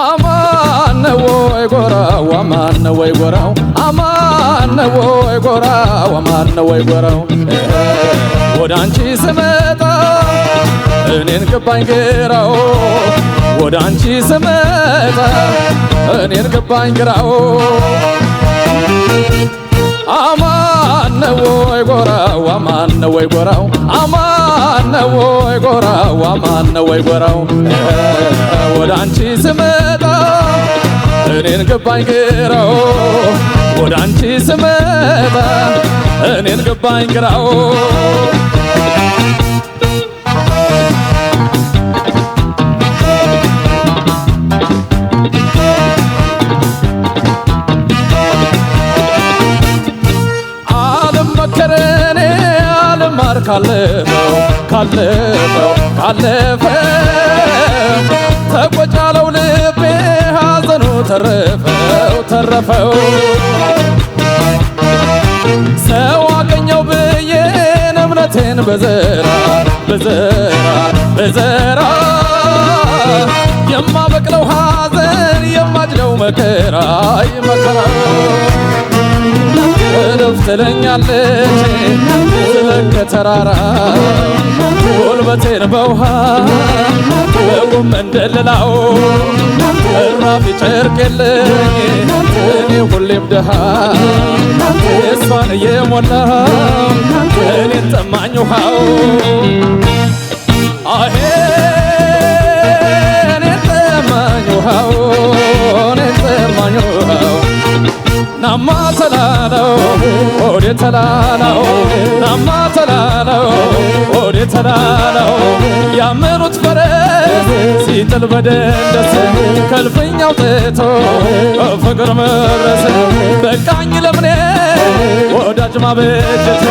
አማን ወይ ጎራው አማን ወይ ጎራው አማን ወይ ጎራው ወደ አንቺ ስመጣ እኔን ገባኝ ግራው ወደ አንቺ ስመጣ እኔን ገባኝ ግራው አማን ወይ ጎራው አማን ወይ ጎራው አማን ወይ ጎራው አማን ወይ ጎራው ወደ አንቺ ስመጣ እኔን ገባኝ ግራው ወደ አንቺ ስመጣ እኔን ገባኝ ግራው ዓለም መከረኔ ዓለም ማር ካለፈው ተቆጫለው ልቤ ሐዘኑ ተረፈው ሰው አገኘው ብዬ እምነቴን በዘራ የማበቅለው ሐዘን የማጭለው መከራ እልፍ ትለኛለች ከተራራ ጉልበቴን በውሃ በቁም እንደልላው እራፊ ጨርቅ የለኝ እኔ ሁሌም ድሃ እሷን እየሞላው እኔን ጠማኝ ውሃው አሄ እኔን ጠማኝ ውሃው እኔን ጠማኝ ውሃው ናማ ተላለው ወደ ተላለው ናማ ተላለው ወደ ተላለው ያመኑት ፈረስ ሲጥል በደንደስ ከልፍኝ አውጥቶ ፍቅር መድረስ በቃኝ ለምኔ ወዳጅ ማበጀት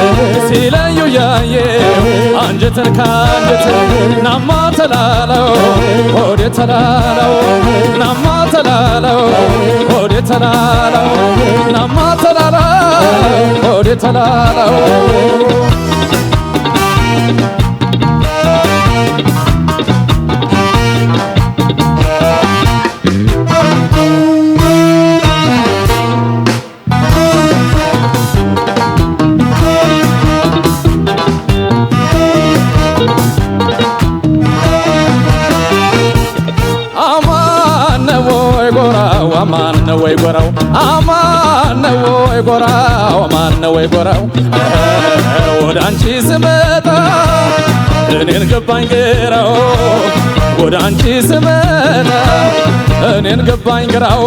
ሲለዩ ያየ አንጀትን ካንጀት ናማ ተላለው ወደ ተላለው ናማ ተላለው ወደ ተላለው ናማ ተላለው ወደ ተላለው አማን ወይ ጎራው አማን ወይ ጎራው አማን ወይ ጎራው ወደ አንቺ ስመጣ እኔን ገባኝ ግራው ወደ አንቺ ስመጣ እኔን ገባኝ ግራው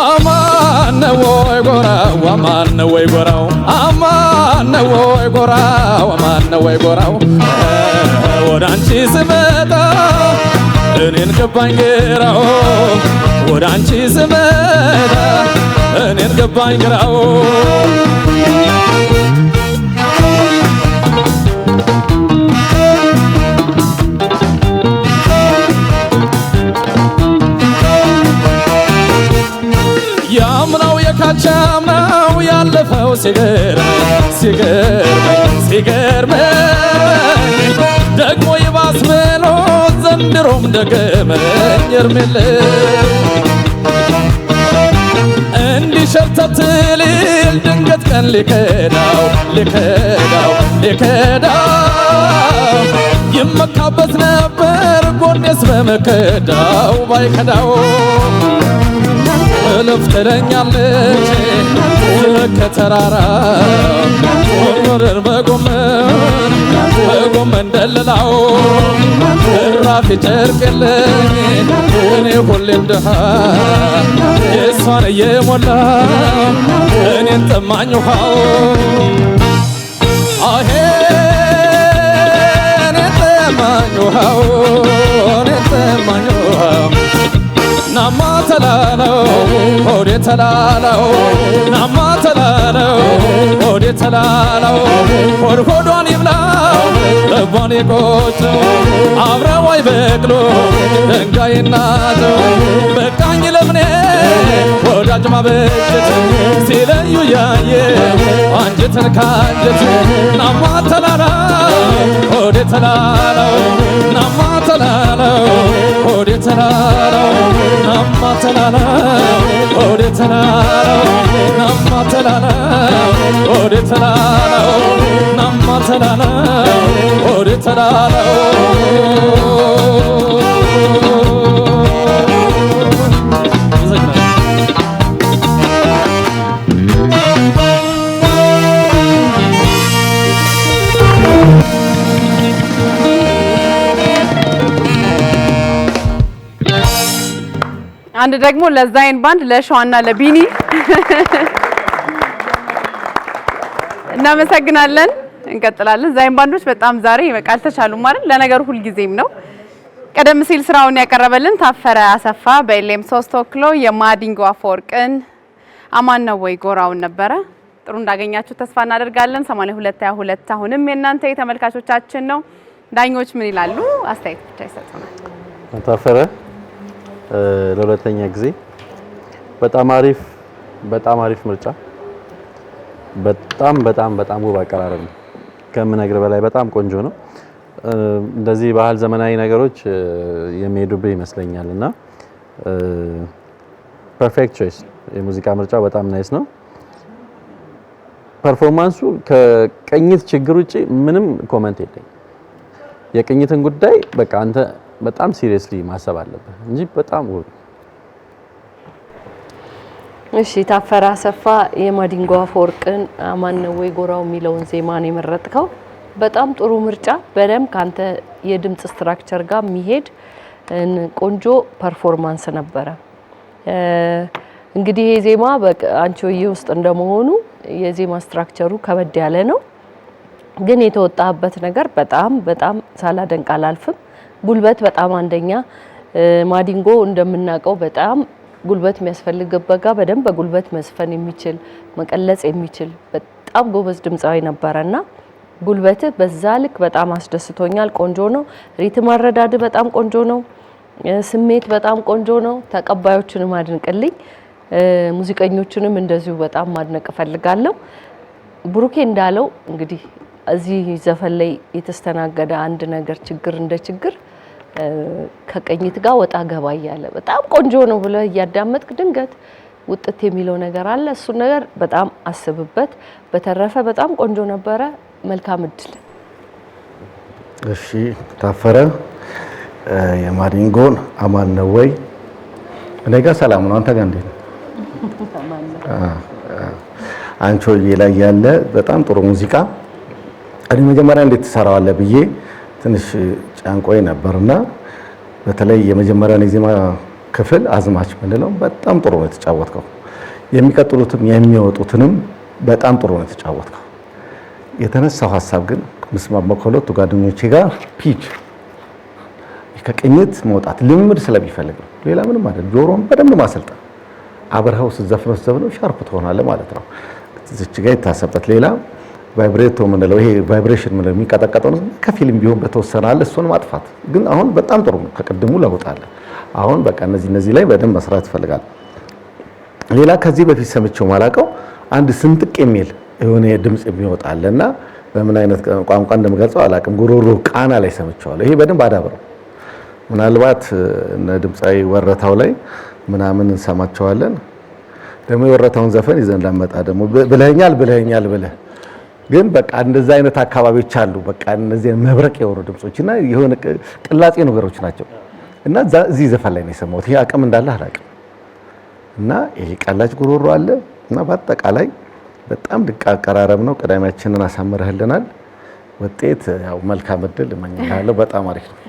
አማን ወይ ጎራው አማን ወይ ጎራው አማን ወይ ጎራው አማን ወይ ጎራው ወደ አንቺ ስመጣ እኔን ገባኝ ግራው ወደ አንቺ ስመጣ እኔን ገባኝ ግራው ያምናው የካቻምናው ያለፈው ሲገርመኝ ደግሞ ይባስ ብሎ ዘንድሮም ደገመኝ እርሜለ እንዲሸርተት ሊል ድንገት ቀን ሊከዳው ይመካበት ነበር ጎኔስ በመከዳው ባይከዳው እልፍ ትለኛለች ከተራራ ወርወር በጎመን ደልላው እራፊ ጨርቅ የለኝ እኔ ሁሌም ድሃ የእሷን እየሞላው እኔን ጠማኝ ውሃው አሄ እኔን ጠማኝ ውሃው እኔን ጠማኝ ውሃው ተላለው ሆዴ ተላለው ናማ ተላለው ሆዴ ተላለው ሆድ ሆዷን ይብላው ልቧን ይቆጨው አብረው አይበቅሉ ድንጋይና ጨው በቃኝ ለምኔ ወዳጅ ማበጀት ሲለዩ ያየ አንጀትን ካንጀት ናማ ተላለው ሆዴ ተላለው ናማ ተላለው ሆዴ ተላለው ናማ ተላለው ሆዴ ተላለው ናማ ተላለው ሆዴ ተላለው ናማ ተላለው ሆዴ ተላለው አንድ ደግሞ ለዛይን ባንድ ለሸዋና ለቢኒ እናመሰግናለን። እንቀጥላለን። ዛይን ባንዶች በጣም ዛሬ ይበቃል ተቻሉም ማለት ለነገሩ ሁሉ ጊዜም ነው። ቀደም ሲል ስራውን ያቀረበልን ታፈረ አሰፋ በኤልኤም 3 ተወክሎ የማዲንጎ አፈወርቅን አማን ነው ወይ ጎራውን ነበረ። ጥሩ እንዳገኛችሁ ተስፋ እናደርጋለን። 8222 አሁንም የእናንተ የተመልካቾቻችን ነው። ዳኞች ምን ይላሉ? አስተያየት ብቻ ይሰጡናል። ታፈረ ለሁለተኛ ጊዜ በጣም አሪፍ ምርጫ፣ በጣም ውብ አቀራረብ ነው። ከምነግር በላይ በጣም ቆንጆ ነው። እንደዚህ ባህል ዘመናዊ ነገሮች የሚሄዱብህ ይመስለኛል እና ፐርፌክት ቾይስ። የሙዚቃ ምርጫው በጣም ናይስ ነው። ፐርፎርማንሱ ከቅኝት ችግር ውጪ ምንም ኮሜንት የለኝም። የቅኝትን ጉዳይ በቃ አንተ በጣም ሲሪየስሊ ማሰብ አለብህ እንጂ በጣም ውብ። እሺ ታፈረ አሰፋ የማዲንጎ አፈወርቅን አማን ነው ወይ ጎራው የሚለውን ዜማ ነው የመረጥከው። በጣም ጥሩ ምርጫ፣ በደንብ ካንተ የድምጽ ስትራክቸር ጋር የሚሄድ ቆንጆ ፐርፎርማንስ ነበረ። እንግዲህ ይሄ ዜማ በአንቺሆዬ ውስጥ እንደመሆኑ የዜማ ስትራክቸሩ ከበድ ያለ ነው፣ ግን የተወጣበት ነገር በጣም ሳላደንቅ አላልፍም። ጉልበት በጣም አንደኛ ማዲንጎ እንደምናውቀው በጣም ጉልበት የሚያስፈልግበት ጋር በደንብ በጉልበት መስፈን የሚችል መቀለጽ የሚችል በጣም ጎበዝ ድምጻዊ ነበርና ጉልበት በዛ ልክ በጣም አስደስቶኛል። ቆንጆ ነው። ሪትም አረዳድ በጣም ቆንጆ ነው። ስሜት በጣም ቆንጆ ነው። ተቀባዮቹንም አድንቅልኝ፣ ሙዚቀኞቹንም እንደዚሁ በጣም ማድነቅ ፈልጋለሁ። ብሩኬ እንዳለው እንግዲህ እዚህ ዘፈን ላይ የተስተናገደ አንድ ነገር ችግር እንደ ችግር ከቀኝት ጋር ወጣ ገባ እያለ በጣም ቆንጆ ነው ብለህ እያዳመጥክ ድንገት ውጥት የሚለው ነገር አለ። እሱ ነገር በጣም አስብበት። በተረፈ በጣም ቆንጆ ነበረ። መልካም እድል። እሺ ታፈረ የማዲንጎን አማን ነው ወይ? እኔ ጋር ሰላም ነው። አንተ ጋር እንዴት ነው? አንቺሆዬ ላይ ያለ በጣም ጥሩ ሙዚቃ እኔ መጀመሪያ እንዴት ትሰራዋለህ ብዬ ትንሽ ጫንቆይ ነበርና በተለይ የመጀመሪያውን የዜማ ክፍል አዝማች ምንድነው በጣም ጥሩ ነው የተጫወትከው። የሚቀጥሉትም የሚወጡትንም በጣም ጥሩ ነው የተጫወትከው። የተነሳው ሐሳብ ግን መስማማው ከሁለቱ ጓደኞቼ ጋር ፒች ከቅኝት መውጣት ልምምድ ስለሚፈልግ ነው። ሌላ ምንም አይደለም። ጆሮን በደንብ ማሰልጠን አብረኸው ስትዘፍነው ሻርፕ ትሆናለህ ማለት ነው። እዚች ጋር ይታሰበት። ሌላ ቫይብሬቶ ምንለው ይሄ ቫይብሬሽን ምንለው የሚቀጠቀጠው ነው ከፊልም ቢሆን በተወሰነ አለ እሱን ማጥፋት ግን አሁን በጣም ጥሩ ነው። ከቀድሙ ለውጥ አለ። አሁን በቃ እነዚህ ላይ በደንብ መስራት ይፈልጋል። ሌላ ከዚህ በፊት ሰምቼው ማላቀው አንድ ስንጥቅ የሚል የሆነ ድምጽ የሚወጣልና በምን አይነት ቋንቋ እንደምገልጸው አላቅም። ጉሮሮ ቃና ላይ ሰምቼዋለሁ። ይሄ በደንብ አዳብረው ምናልባት እነ ድምጻዊ ወረታው ላይ ምናምን እንሰማቸዋለን። ደግሞ የወረታውን ዘፈን ይዘን ላመጣ ደግሞ ብለኛል ብለህ ግን በቃ እንደዛ አይነት አካባቢዎች አሉ። በቃ እነዚህ መብረቅ የሆኑ ድምጾችና የሆነ ቅላጼ ነገሮች ናቸው እና እዚህ ዘፈን ላይ ነው የሰማሁት። ይሄ አቅም እንዳለ አላቅም እና ይሄ ቀላጭ ጉሮሮ አለ እና በአጠቃላይ በጣም ድንቅ አቀራረብ ነው። ቀዳሚያችንን አሳምረህልናል። ውጤት ያው መልካም እድል እመኛለሁ። በጣም አሪፍ ነው።